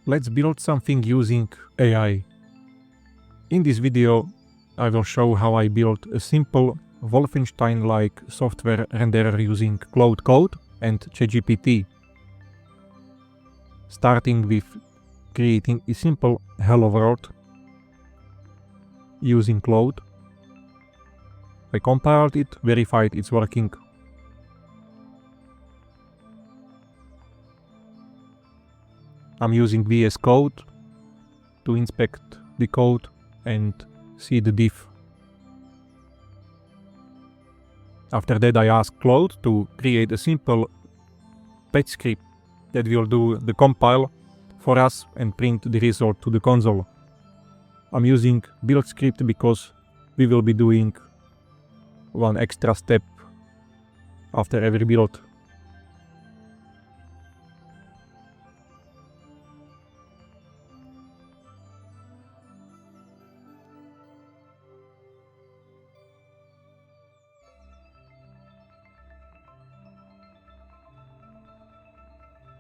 Let's build something using AI. In this video, I will show how I built a simple Wolfenstein-like software renderer using Claude code and ChatGPT. Starting with creating a simple hello world using Claude. I compiled it, verified it's working. I'm using VS Code to inspect the code and see the diff. After that, I asked Claude to create a simple patch script that will do the compile for us and print the result to the console. I'm using build script because we will be doing one extra step after every build.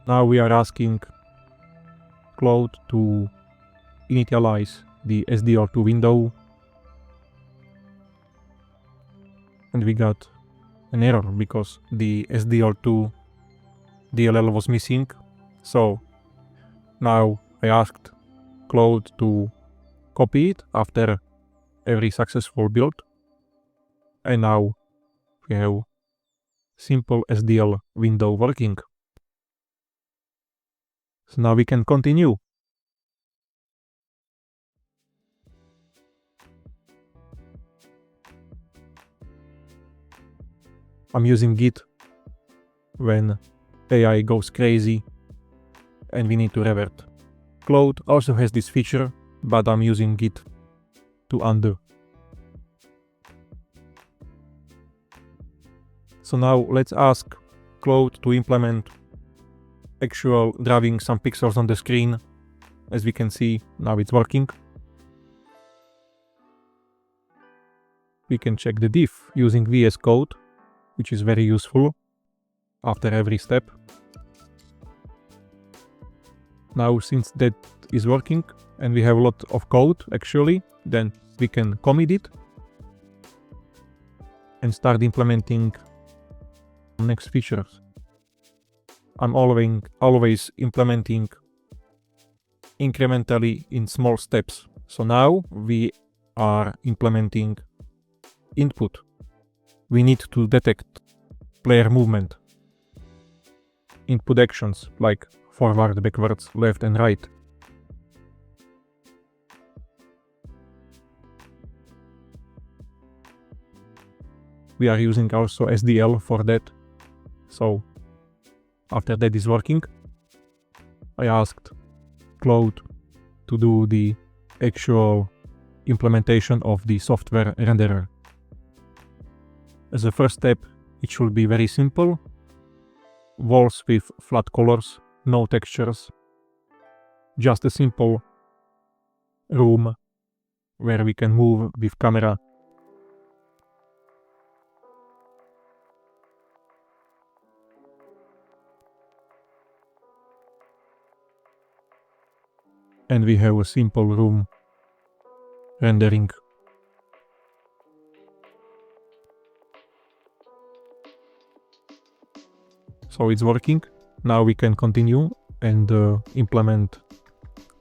Now we are asking Claude to initialize the SDL2 window, and we got an error because the SDL2 DLL was missing. So now I asked Claude to copy it after every successful build, and now we have simple SDL window working. So now we can continue. I'm using Git when AI goes crazy and we need to revert. Claude also has this feature, but I'm using Git to undo. So now let's ask Claude to implement actual drawing some pixels on the screen. As we can see, now it's working. We can check the diff using VS Code, which is very useful after every step. Now, since that is working and we have a lot of code actually, then we can commit it and start implementing next features. I'm always implementing incrementally in small steps. So now we are implementing input. We need to detect player movement. Input actions like forward, backwards, left and right. We are using also SDL for that. So after that is working, I asked Claude to do the actual implementation of the software renderer. As a first step, it should be very simple. Walls with flat colors, no textures. Just a simple room where we can move with camera. And we have a simple room rendering. So it's working. Now we can continue and implement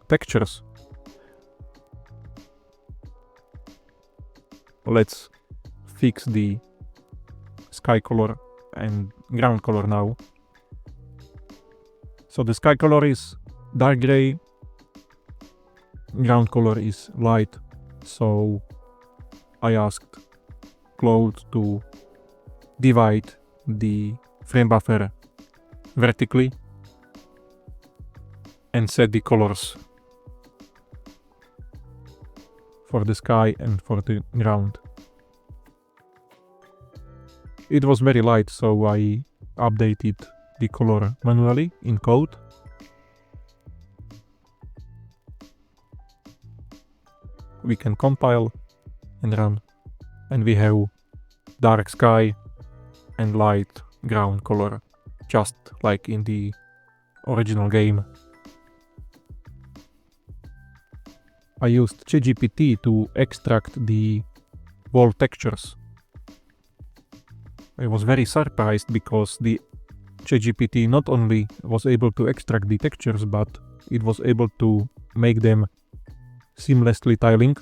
textures. Let's fix the sky color and ground color now. So the sky color is dark gray, ground color is light. So I asked Claude to divide the frame buffer vertically and set the colors for the sky and for the ground. It was very light, so I updated the color manually in code. We can compile and run, and we have dark sky and light ground color, just like in the original game. I used ChatGPT to extract the wall textures. I was very surprised because the ChatGPT not only was able to extract the textures, but it was able to make them seamlessly tiling.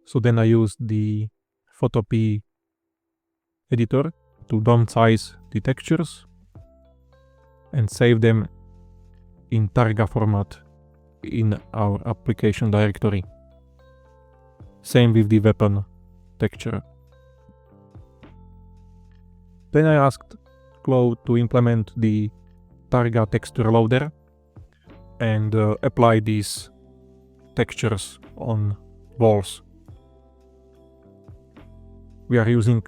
So then I used the Photopea editor to downsize the textures and save them in Targa format in our application directory. Same with the weapon texture. Then I asked Claude to implement the Targa texture loader and apply these textures on walls. We are using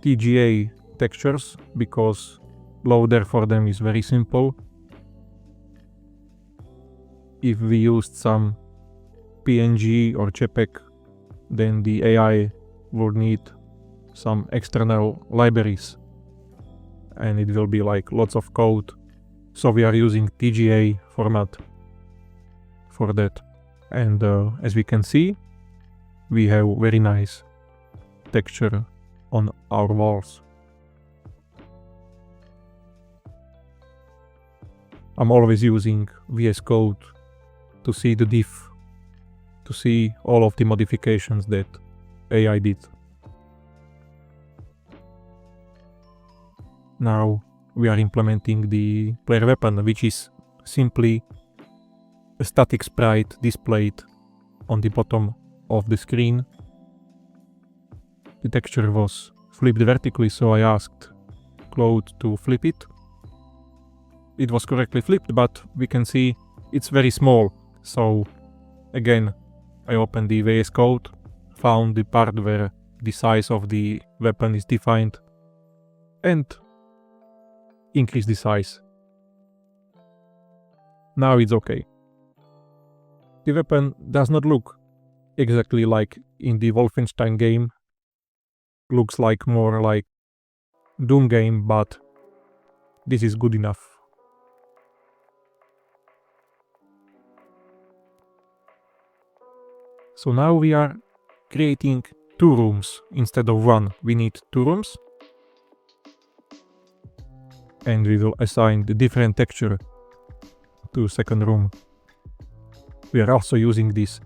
TGA textures because loader for them is very simple. If we used some PNG or JPEG, then the AI would need some external libraries and it will be like lots of code. So we are using TGA format for that. And as we can see, we have very nice texture on our walls. I'm always using VS Code to see the diff, to see all of the modifications that AI did. Now we are implementing the player weapon, which is simply a static sprite displayed on the bottom of the screen. The texture was flipped vertically, so I asked Claude to flip it. It was correctly flipped, but we can see it's very small. So again, I opened the VS Code, found the part where the size of the weapon is defined, and increased the size. Now it's okay. The weapon does not look exactly like in the Wolfenstein game. Looks like more like Doom game, but this is good enough. So now we are creating 2 rooms instead of 1. We need 2 rooms. And we will assign the different texture to second room. We are also using this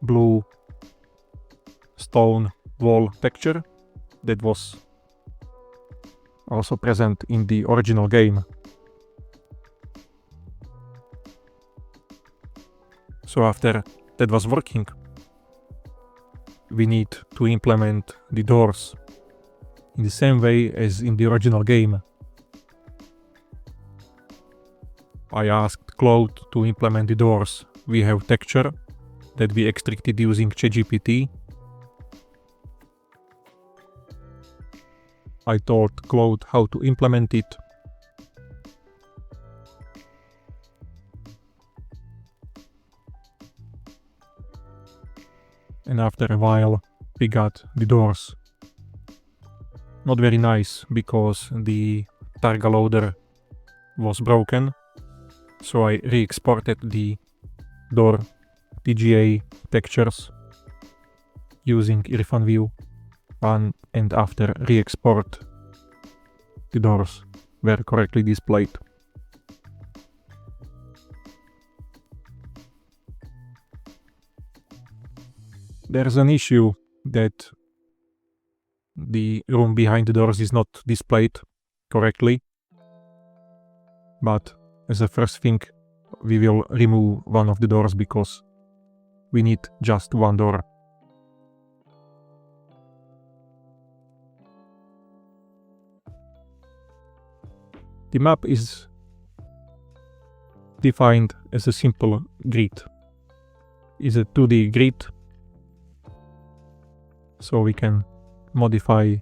blue stone wall texture that was also present in the original game. So after that was working, we need to implement the doors in the same way as in the original game. I asked Claude to implement the doors. We have texture that we extracted using ChatGPT. I told Claude how to implement it. And after a while, we got the doors. Not very nice, because the Targa loader was broken. So I re-exported the door TGA textures using Irfan View, and after re-export, the doors were correctly displayed. There's an issue that the room behind the doors is not displayed correctly, but as a first thing, we will remove one of the doors because we need just one door. The map is defined as a simple grid. It's a 2D grid, so we can modify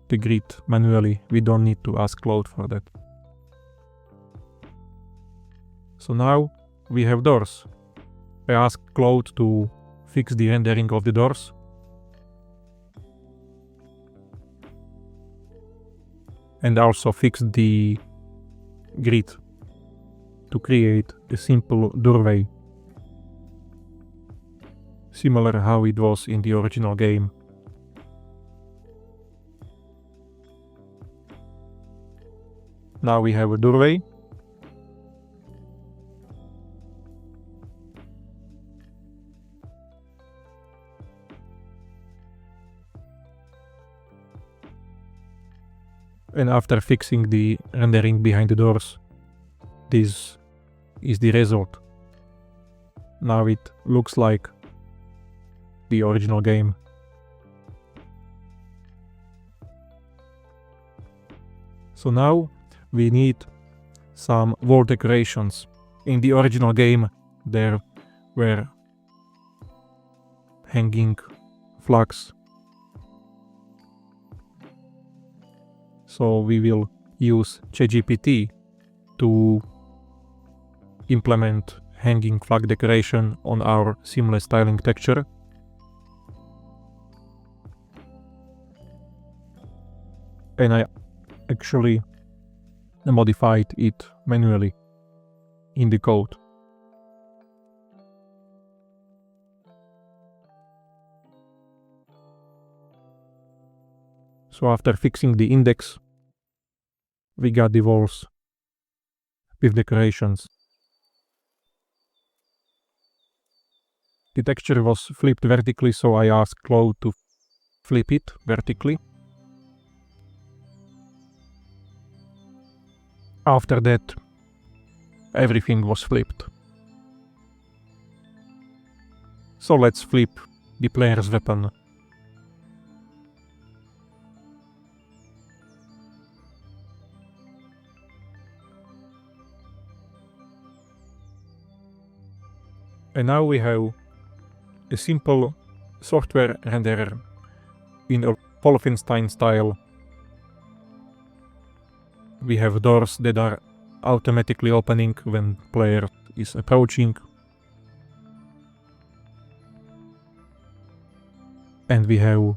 the grid manually. We don't need to ask Claude for that. So now we have doors. I asked Claude to fix the rendering of the doors. And also fix the grid to create a simple doorway similar how it was in the original game. Now we have a doorway. And after fixing the rendering behind the doors, this is the result. Now it looks like the original game. So now we need some wall decorations. In the original game there were hanging flags. So we will use ChatGPT to implement hanging flag decoration on our seamless styling texture. And I actually modified it manually in the code. So after fixing the index, we got the walls with decorations. The texture was flipped vertically, so I asked Claude to flip it vertically. After that, everything was flipped. So let's flip the player's weapon. And now we have a simple software renderer in a Wolfenstein style. We have doors that are automatically opening when player is approaching. And we have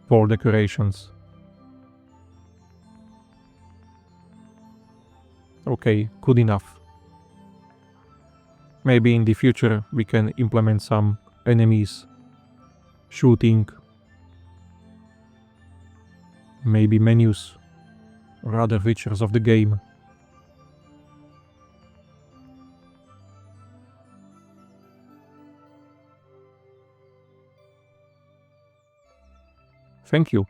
wall decorations. Okay, good enough. Maybe in the future we can implement some enemies, shooting, maybe menus or other features of the game. Thank you.